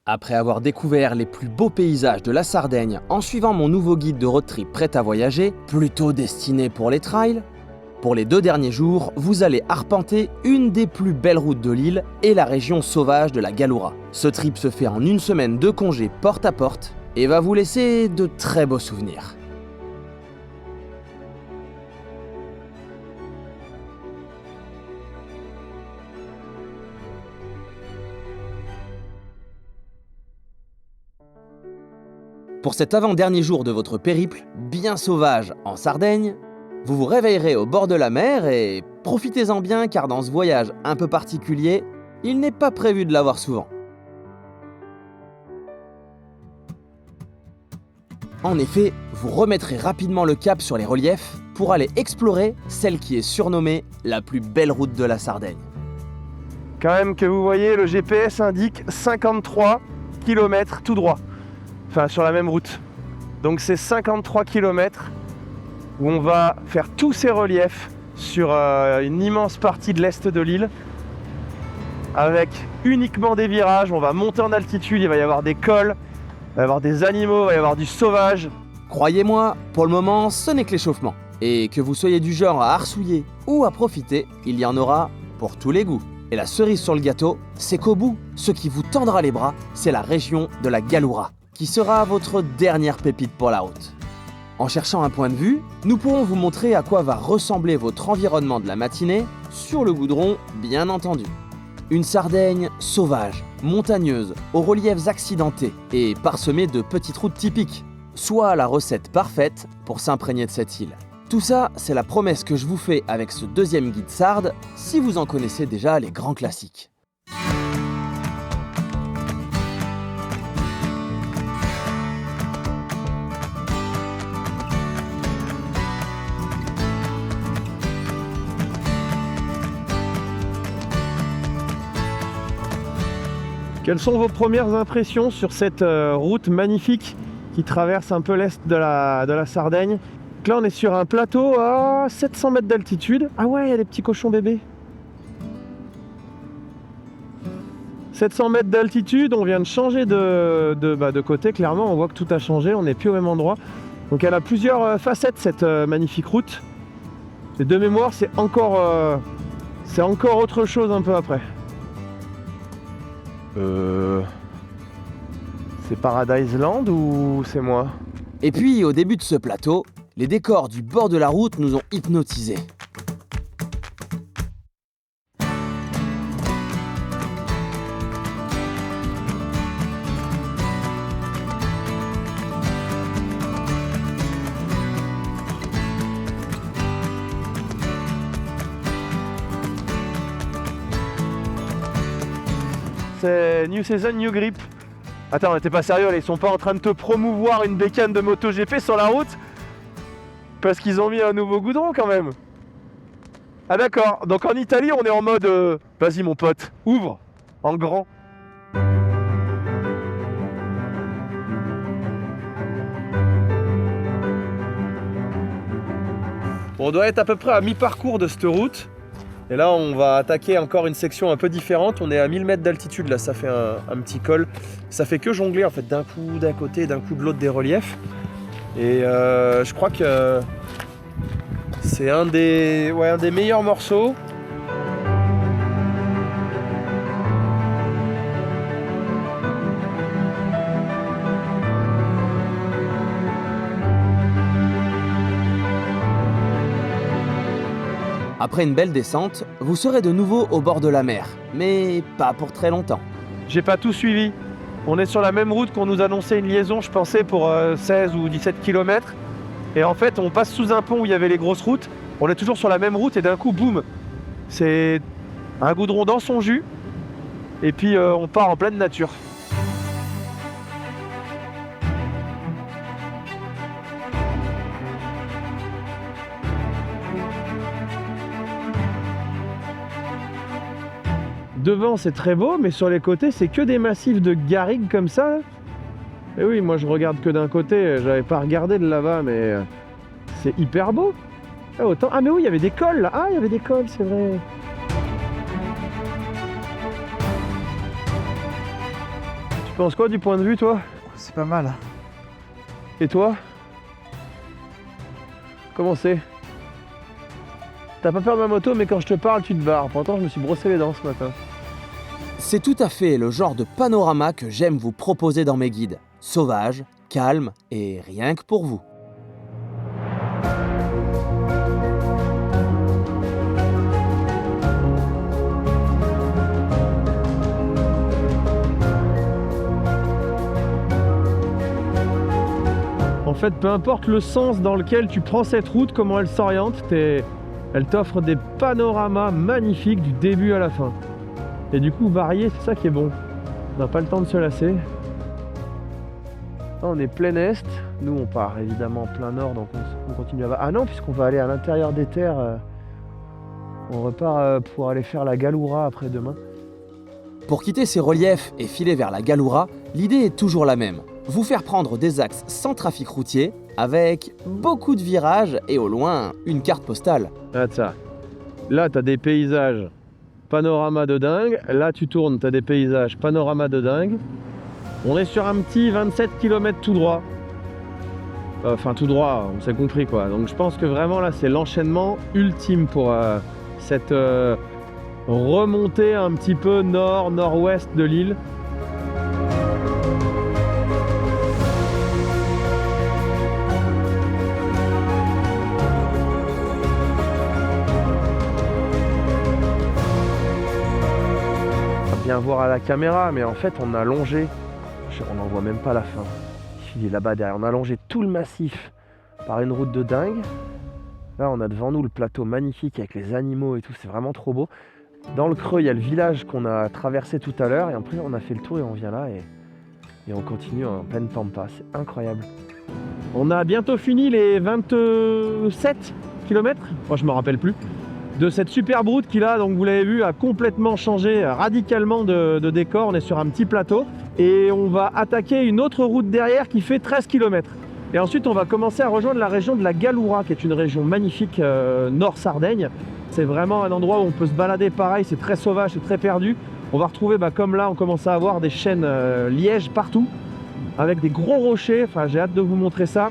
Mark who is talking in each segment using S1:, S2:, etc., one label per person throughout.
S1: Après avoir découvert les plus beaux paysages de la Sardaigne en suivant mon nouveau guide de road trip prêt à voyager, plutôt destiné pour les trails, pour les 2 derniers jours, vous allez arpenter une des plus belles routes de l'île et la région sauvage de la Galoura. Ce trip se fait en une semaine de congé porte à porte et va vous laisser de très beaux souvenirs. Pour cet avant-dernier jour de votre périple, bien sauvage en Sardaigne, vous vous réveillerez au bord de la mer et profitez-en bien car dans ce voyage un peu particulier, il n'est pas prévu de l'avoir souvent. En effet, vous remettrez rapidement le cap sur les reliefs pour aller explorer celle qui est surnommée la plus belle route de la Sardaigne.
S2: Quand même que vous voyez, le GPS indique 53 km tout droit. Enfin, sur la même route. Donc c'est 53 km où on va faire tous ces reliefs sur une immense partie de l'est de l'île avec uniquement des virages. On va monter en altitude, il va y avoir des cols, il va y avoir des animaux, il va y avoir du sauvage.
S1: Croyez-moi, pour le moment, ce n'est que l'échauffement. Et que vous soyez du genre à arsouiller ou à profiter, il y en aura pour tous les goûts. Et la cerise sur le gâteau, c'est qu'au bout, ce qui vous tendra les bras, c'est la région de la Galoura, qui sera votre dernière pépite pour la route. En cherchant un point de vue, nous pourrons vous montrer à quoi va ressembler votre environnement de la matinée, sur le goudron, bien entendu. Une Sardaigne sauvage, montagneuse, aux reliefs accidentés et parsemée de petites routes typiques, soit la recette parfaite pour s'imprégner de cette île. Tout ça, c'est la promesse que je vous fais avec ce deuxième guide sarde, si vous en connaissez déjà les grands classiques.
S2: Quelles sont vos premières impressions sur cette route magnifique qui traverse un peu l'est de la Sardaigne? Donc là on est sur un plateau à 700 mètres d'altitude. Ah ouais, il y a des petits cochons bébés. 700 mètres d'altitude, on vient de changer de côté, clairement on voit que tout a changé, on n'est plus au même endroit. Donc elle a plusieurs facettes cette magnifique route. Et de mémoire c'est encore autre chose un peu après. C'est Paradise Land ou c'est moi?
S1: Et puis, au début de ce plateau, les décors du bord de la route nous ont hypnotisés.
S2: C'est New Season, New Grip. Attends, t'es pas sérieux là, ils sont pas en train de te promouvoir une bécane de MotoGP sur la route? Parce qu'ils ont mis un nouveau goudron quand même. Ah d'accord, donc en Italie on est en mode vas-y mon pote, ouvre, en grand. On doit être à peu près à mi-parcours de cette route. Et là, on va attaquer encore une section un peu différente. On est à 1000 mètres d'altitude, là, ça fait un petit col. Ça fait que jongler, en fait, d'un coup d'un côté, d'un coup de l'autre des reliefs. Et je crois que c'est un des meilleurs morceaux.
S1: Après une belle descente, vous serez de nouveau au bord de la mer, mais pas pour très longtemps.
S2: J'ai pas tout suivi. On est sur la même route qu'on nous annonçait une liaison, je pensais, pour 16 ou 17 km. Et en fait, on passe sous un pont où il y avait les grosses routes. On est toujours sur la même route et d'un coup, boum, c'est un goudron dans son jus. Et puis, on part en pleine nature. Devant c'est très beau, mais sur les côtés c'est que des massifs de garrigues comme ça. Et oui, moi je regarde que d'un côté, j'avais pas regardé de là-bas, mais c'est hyper beau. Ah, autant... ah mais oui, il y avait des cols là. Ah, il y avait des cols, c'est vrai. Tu penses quoi du point de vue, toi?
S3: C'est pas mal.
S2: Et toi? Comment c'est? T'as pas peur de ma moto, mais quand je te parle, tu te barres. Pourtant, je me suis brossé les dents ce matin.
S1: C'est tout à fait le genre de panorama que j'aime vous proposer dans mes guides. Sauvage, calme et rien que pour vous.
S2: En fait, peu importe le sens dans lequel tu prends cette route, comment elle s'oriente, elle t'offre des panoramas magnifiques du début à la fin. Et du coup, varié, c'est ça qui est bon. On n'a pas le temps de se lasser. Là, on est plein est. Nous, on part évidemment plein nord, donc on continue là-bas. Ah non, puisqu'on va aller à l'intérieur des terres. On repart pour aller faire la Galoura après-demain.
S1: Pour quitter ces reliefs et filer vers la Galoura, l'idée est toujours la même. Vous faire prendre des axes sans trafic routier, avec beaucoup de virages et au loin, une carte postale.
S2: Regarde ça. Là, tu as des paysages panorama de dingue. Là, tu tournes, tu as des paysages panorama de dingue. On est sur un petit 27 km tout droit. Enfin, tout droit, on s'est compris quoi. Donc, je pense que vraiment, là, c'est l'enchaînement ultime pour cette remontée un petit peu nord-nord-ouest de l'île. Bien voir à la caméra, mais en fait on a longé, on n'en voit même pas la fin, il est là-bas derrière, on a longé tout le massif par une route de dingue. Là on a devant nous le plateau magnifique avec les animaux et tout, c'est vraiment trop beau. Dans le creux il y a le village qu'on a traversé tout à l'heure et après on a fait le tour et on vient là et on continue en pleine pampa, c'est incroyable. On a bientôt fini les 27 km, moi je me rappelle plus, de cette superbe route qui là, donc vous l'avez vu, a complètement changé radicalement de décor. On est sur un petit plateau et on va attaquer une autre route derrière qui fait 13 km. Et ensuite on va commencer à rejoindre la région de la Galoura, qui est une région magnifique nord Sardaigne. C'est vraiment un endroit où on peut se balader pareil, c'est très sauvage, c'est très perdu. On va retrouver, comme là on commence à avoir des chênes lièges partout, avec des gros rochers, enfin j'ai hâte de vous montrer ça.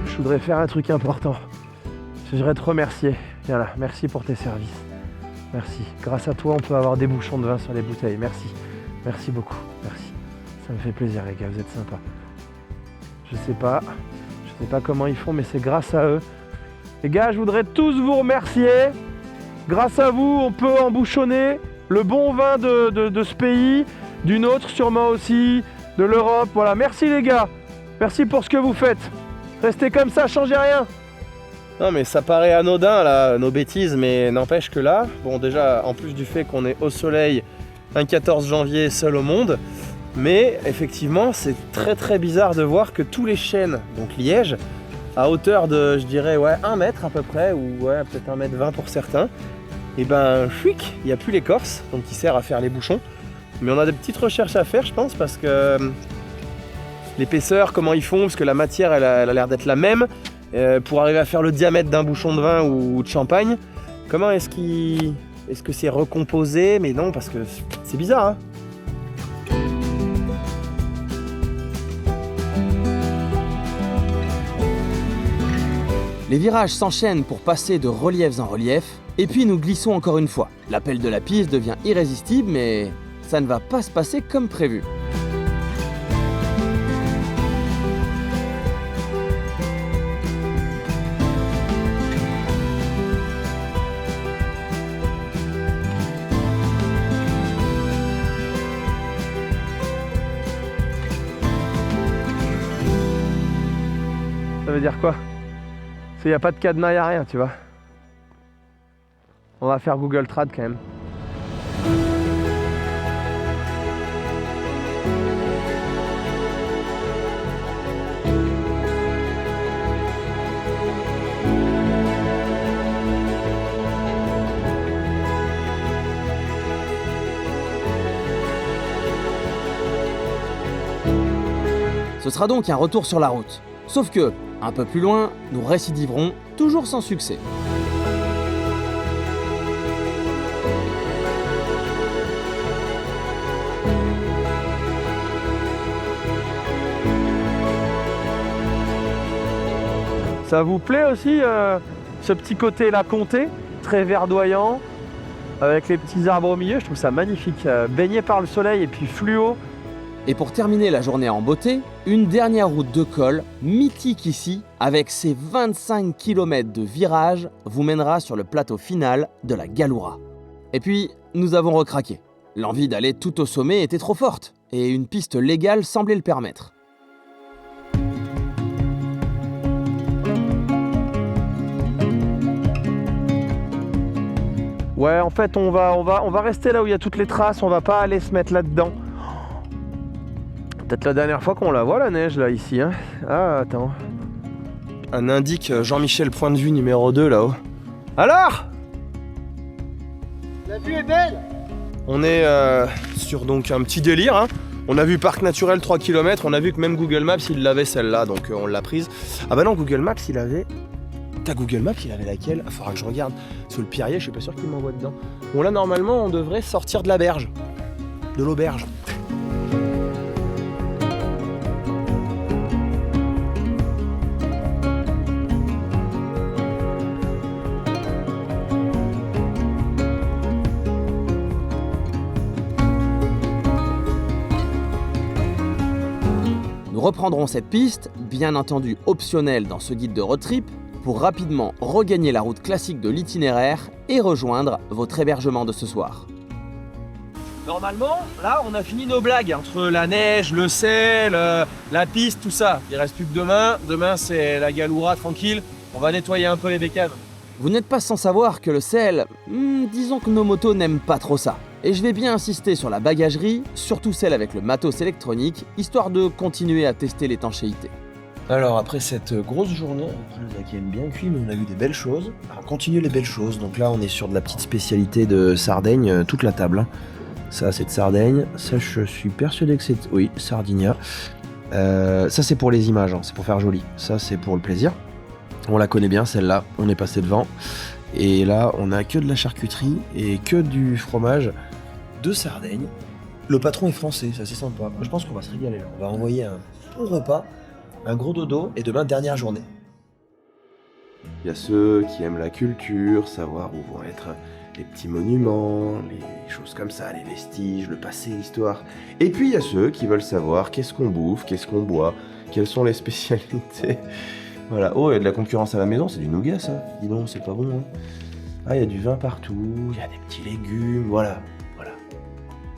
S2: Je voudrais faire un truc important. Je voudrais te remercier. Viens là, merci pour tes services. Merci. Grâce à toi, on peut avoir des bouchons de vin sur les bouteilles. Merci. Merci beaucoup. Merci. Ça me fait plaisir, les gars. Vous êtes sympas. Je sais pas comment ils font, mais c'est grâce à eux. Les gars, je voudrais tous vous remercier. Grâce à vous, on peut embouchonner le bon vin de ce pays, du nôtre sûrement aussi, de l'Europe. Voilà. Merci les gars. Merci pour ce que vous faites. Restez comme ça, changez rien. Non mais ça paraît anodin là, nos bêtises, mais n'empêche que là, bon déjà en plus du fait qu'on est au soleil un 14 janvier seul au monde, mais effectivement c'est très bizarre de voir que tous les chênes, donc lièges, à hauteur de je dirais 1 mètre à peu près, ou peut-être 1 mètre 20 pour certains, et chouic, il n'y a plus l'écorce, donc qui sert à faire les bouchons. Mais on a des petites recherches à faire je pense, parce que l'épaisseur, comment ils font, parce que la matière elle a l'air d'être la même, pour arriver à faire le diamètre d'un bouchon de vin ou de champagne. Comment est-ce que c'est recomposé? Mais non, parce que c'est bizarre, hein.
S1: Les virages s'enchaînent pour passer de reliefs en reliefs, et puis nous glissons encore une fois. L'appel de la piste devient irrésistible, mais ça ne va pas se passer comme prévu.
S2: Ça veut dire quoi? Il n'y a pas de cadenas, il n'y a rien, tu vois. On va faire Google Trad quand même.
S1: Ce sera donc un retour sur la route. Sauf que, Un peu plus loin, nous récidiverons, toujours sans succès.
S2: Ça vous plaît aussi ce petit côté-là comté, très verdoyant, avec les petits arbres au milieu, je trouve ça magnifique. Baigné par le soleil et puis fluo.
S1: Et pour terminer la journée en beauté, une dernière route de col, mythique ici, avec ses 25 km de virages, vous mènera sur le plateau final de la Galoura. Et puis, nous avons recraqué. L'envie d'aller tout au sommet était trop forte, et une piste légale semblait le permettre.
S2: Ouais, en fait, on va rester là où il y a toutes les traces, on va pas aller se mettre là-dedans. Peut-être la dernière fois qu'on la voit, la neige, là, ici. Hein. Ah, attends. Un indique Jean-Michel point de vue numéro 2, là-haut. Alors ?
S3: La vue est belle.
S2: On est sur donc un petit délire. Hein. On a vu Parc Naturel 3 km, on a vu que même Google Maps, il l'avait celle-là, donc on l'a prise. Ah bah non, Google Maps, il avait... T'as Google Maps, il avait laquelle ? Ah, faudra que je regarde. Sur le Pierrier, je suis pas sûr qu'il m'envoie dedans. Bon là, normalement, on devrait sortir de la berge. De l'auberge.
S1: Nous reprendrons cette piste, bien entendu optionnelle dans ce guide de road trip, pour rapidement regagner la route classique de l'itinéraire et rejoindre votre hébergement de ce soir.
S2: Normalement, là, on a fini nos blagues entre la neige, le sel, la piste, tout ça. Il reste plus que demain. Demain, c'est la Galoura, tranquille. On va nettoyer un peu les bécanes.
S1: Vous n'êtes pas sans savoir que le sel, disons que nos motos n'aiment pas trop ça. Et je vais bien insister sur la bagagerie, surtout celle avec le matos électronique, histoire de continuer à tester l'étanchéité.
S4: Alors après cette grosse journée, qui aime bien cuit, mais on a vu des belles choses. On continue les belles choses. Donc là on est sur de la petite spécialité de Sardaigne, toute la table. Hein. Ça c'est de Sardaigne, ça je suis persuadé que c'est... Oui, Sardinia. Ça c'est pour les images, hein. C'est pour faire joli. Ça c'est pour le plaisir. On la connaît bien celle-là, on est passé devant. Et là on a que de la charcuterie et que du fromage de Sardaigne. Le patron est français, ça c'est sympa. Je pense qu'on va se régaler là. On va envoyer un bon repas. Un gros dodo et demain, dernière journée.
S5: Il y a ceux qui aiment la culture, savoir où vont être les petits monuments, les choses comme ça, les vestiges, le passé, l'histoire. Et puis il y a ceux qui veulent savoir qu'est-ce qu'on bouffe, qu'est-ce qu'on boit, quelles sont les spécialités. Voilà. Oh, il y a de la concurrence à la maison, c'est du nougat ça. Dis donc, c'est pas bon. Hein. Ah, il y a du vin partout, il y a des petits légumes, voilà.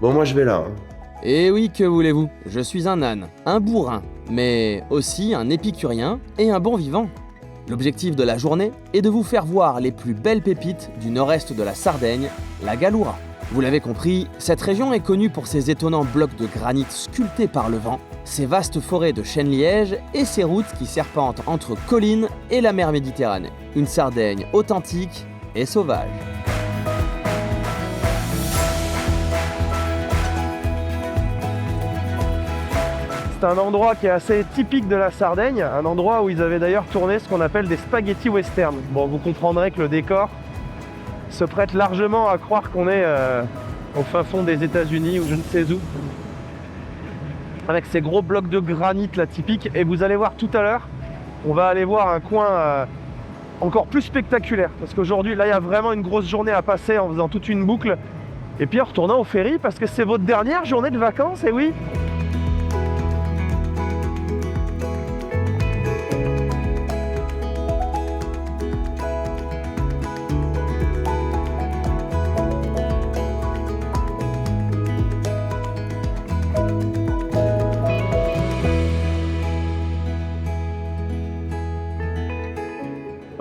S5: Bon, moi je vais là. Hein.
S1: Et oui, que voulez-vous, je suis un âne, un bourrin, mais aussi un épicurien et un bon vivant. L'objectif de la journée est de vous faire voir les plus belles pépites du nord-est de la Sardaigne, la Galoura. Vous l'avez compris, cette région est connue pour ses étonnants blocs de granit sculptés par le vent, ses vastes forêts de chênes-lièges et ses routes qui serpentent entre collines et la mer Méditerranée. Une Sardaigne authentique et sauvage.
S2: C'est un endroit qui est assez typique de la Sardaigne, un endroit où ils avaient d'ailleurs tourné ce qu'on appelle des spaghettis western. Bon, vous comprendrez que le décor se prête largement à croire qu'on est au fin fond des États-Unis ou je ne sais où. Avec ces gros blocs de granit là typiques. Et vous allez voir tout à l'heure, on va aller voir un coin encore plus spectaculaire. Parce qu'aujourd'hui, là, il y a vraiment une grosse journée à passer en faisant toute une boucle. Et puis en retournant au ferry, parce que c'est votre dernière journée de vacances, et oui.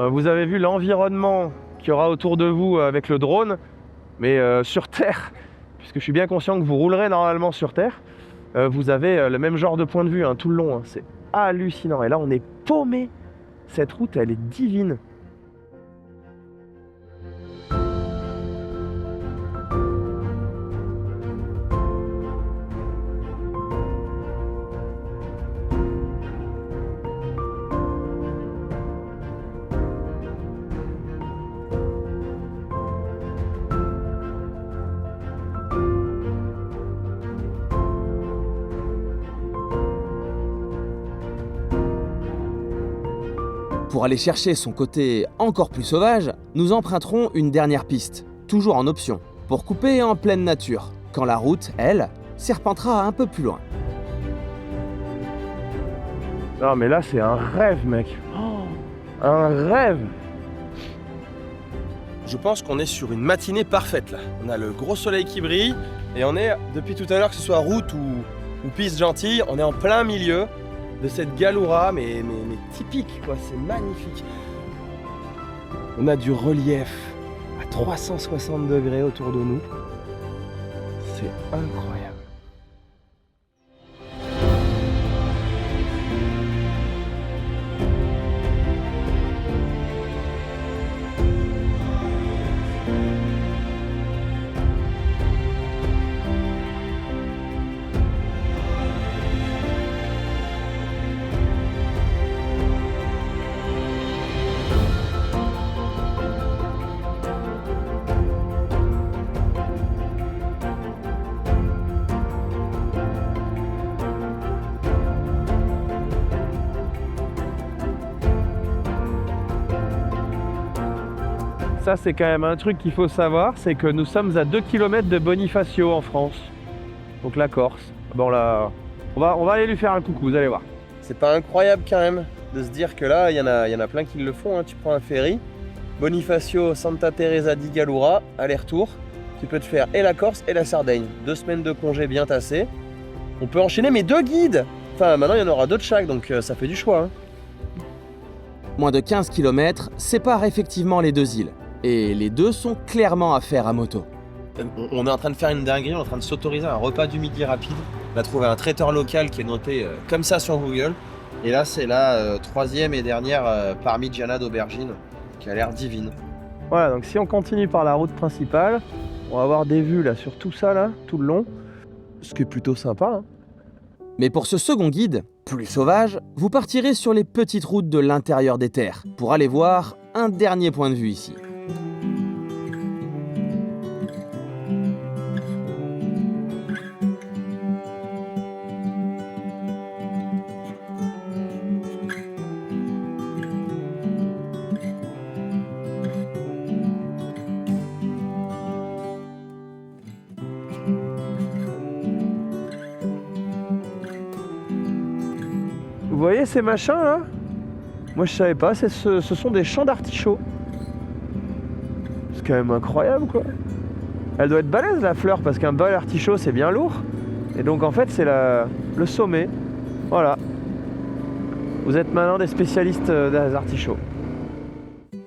S2: Vous avez vu l'environnement qu'il y aura autour de vous avec le drone, mais sur Terre, puisque je suis bien conscient que vous roulerez normalement sur Terre, vous avez le même genre de point de vue hein, tout le long, hein. C'est hallucinant. Et là on est paumé, cette route elle est divine.
S1: Pour aller chercher son côté encore plus sauvage, nous emprunterons une dernière piste, toujours en option, pour couper en pleine nature, quand la route, elle, serpentera un peu plus loin.
S2: Non mais là c'est un rêve mec. Un rêve.
S3: Je pense qu'on est sur une matinée parfaite là. On a le gros soleil qui brille et on est, depuis tout à l'heure, que ce soit route ou piste gentille, on est en plein milieu de cette galoura, mais typique quoi, c'est magnifique. On a du relief à 360 degrés autour de nous. C'est incroyable.
S2: Ça c'est quand même un truc qu'il faut savoir, c'est que nous sommes à 2 km de Bonifacio en France. Donc la Corse. Bon là, on va aller lui faire un coucou, vous allez voir.
S3: C'est pas incroyable quand même de se dire que là, il y en a plein qui le font. Hein. Tu prends un ferry, Bonifacio, Santa Teresa di Gallura, aller-retour. Tu peux te faire et la Corse et la Sardaigne. 2 semaines de congé bien tassées. On peut enchaîner, mais 2 guides. Enfin, maintenant, il y en aura 2 de chaque, donc ça fait du choix. Hein.
S1: Moins de 15 km séparent effectivement les deux îles, et les deux sont clairement à faire à moto.
S3: On est en train de faire une dinguerie, on est en train de s'autoriser un repas du midi rapide. On a trouvé un traiteur local qui est noté comme ça sur Google. Et là, c'est la 3e et dernière parmigiana d'aubergine qui a l'air divine.
S2: Voilà, donc si on continue par la route principale, on va avoir des vues là sur tout ça là, tout le long. Ce qui est plutôt sympa. Hein.
S1: Mais pour ce second guide, plus sauvage, vous partirez sur les petites routes de l'intérieur des terres pour aller voir un dernier point de vue ici.
S2: Vous voyez ces machins là? Moi je savais pas, ce sont des champs d'artichauts. C'est quand même incroyable quoi. Elle doit être balèze la fleur parce qu'un bol artichaut c'est bien lourd. Et donc en fait c'est le sommet. Voilà. Vous êtes maintenant des spécialistes des artichauts.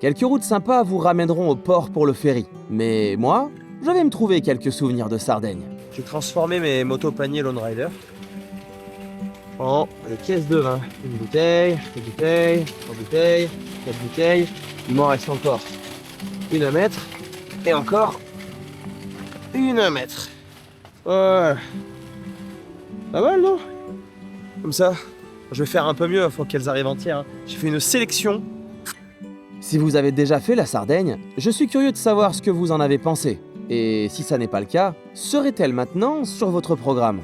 S1: Quelques routes sympas vous ramèneront au port pour le ferry. Mais moi, je vais me trouver quelques souvenirs de Sardaigne.
S3: J'ai transformé mes motos-paniers Lone Rider en caisse de vin. Une bouteille, 2 bouteilles, 3 bouteilles, 4 bouteilles. Il m'en reste encore une à mettre. Et encore une à mettre. Ouais. Pas mal, non? Comme ça, je vais faire un peu mieux, faut qu'elles arrivent entières. Hein. J'ai fait une sélection.
S1: Si vous avez déjà fait la Sardaigne, je suis curieux de savoir ce que vous en avez pensé. Et si ça n'est pas le cas, serait-elle maintenant sur votre programme ?